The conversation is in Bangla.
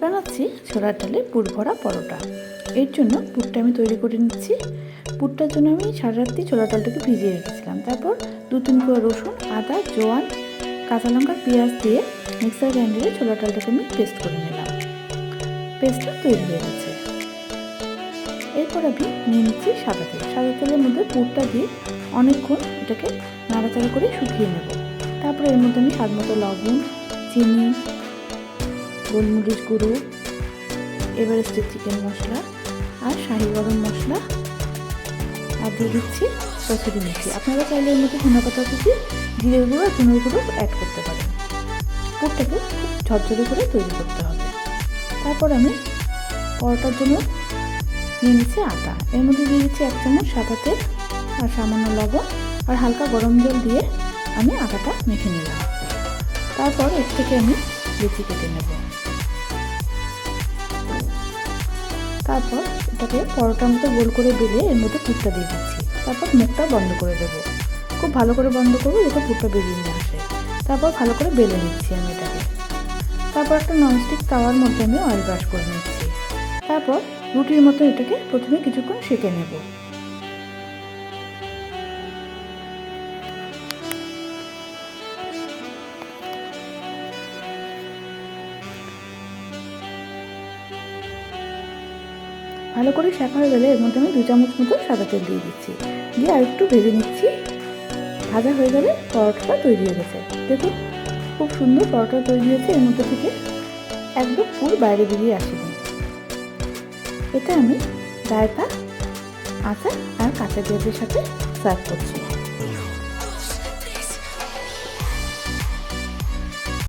বানাচ্ছি ছোলার ডালে পুর ভরা পরোটা। এর জন্য পুরটা আমি তৈরি করে নিচ্ছি। পুরটার জন্য আমি সারা রাত্রি ছোলার ডালটাকে ভিজিয়ে রেখেছিলাম। তারপর 2-3 কোয়া রসুন, আদা, জোয়ান, কাঁচা লঙ্কা, পেঁয়াজ দিয়ে মিক্সার গ্রাইন্ডারে ছোলার ডালটাকে আমি পেস্ট করে নিলাম। পেস্টটা তৈরি হয়ে গেছে। এরপর আমি নিয়ে নিচ্ছি সাদা তেল। সাদা তেলের মধ্যে পুরটা দিয়ে অনেকক্ষণ এটাকে নাড়াচাড়া করে শুকিয়ে নেব। তারপরে এর মধ্যে আমি স্বাদ মতো লবণ, চিনি, গোলমরিচ গুঁড়ো, এভারেস্টের চিকেন মশলা আর শাহি গরম মশলা আর দিয়ে দিচ্ছি কসুরি মেথি। আপনারা চাইলে এর মধ্যে ধনেপাতা কুচি, জিরের গুঁড়ো আর ধনের গুঁড়ো অ্যাড করতে পারেন। পুরটাকে খুব ঝরঝরে করে তৈরি করতে হবে। তারপর আমি পরোটার জন্য নিয়ে নিচ্ছি আটা। এর মধ্যে দিয়ে দিচ্ছি 1 চামচ সাদা তেল আর সামান্য লবণ আর হালকা গরম জল দিয়ে আমি আটাটা মেখে নিলাম। তারপর এর থেকে আমি লুচি কেটে নেব। তারপর এটাকে পরোটার মতো গোল করে বেলে এর মধ্যে পুরটা দিয়ে দিচ্ছি। তারপর মুখটা বন্ধ করে দেব। খুব ভালো করে বন্ধ করবো যাতে পুরটা বেরিয়ে নিয়ে আসে। তারপর ভালো করে বেলে নিচ্ছি আমি এটাকে। তারপর একটা ননস্টিক তাওয়ার মধ্যে আমি অয়েল ব্রাশ করে নিচ্ছি। তারপর রুটির মতো এটাকে প্রথমে কিছুক্ষণ সেঁকে নেব। ভালো করে শেখা হয়ে গেলে এর মধ্যে আমি 2 চামচ মতো সাদা তেল দিয়ে দিচ্ছি। দিয়ে আর একটু ভেজে নিচ্ছি। ভাজা হয়ে গেলে পরোটাটা তৈরি হয়ে গেছে। দেখুন খুব সুন্দর পরোটা তৈরি হয়েছে। এর মধ্যে থেকে একদম পুর বাইরে বেরিয়ে আসেনি। এটা আমি রায়তা, আচার আর কাঁচা পেঁয়াজের সাথে সার্ভ করছি।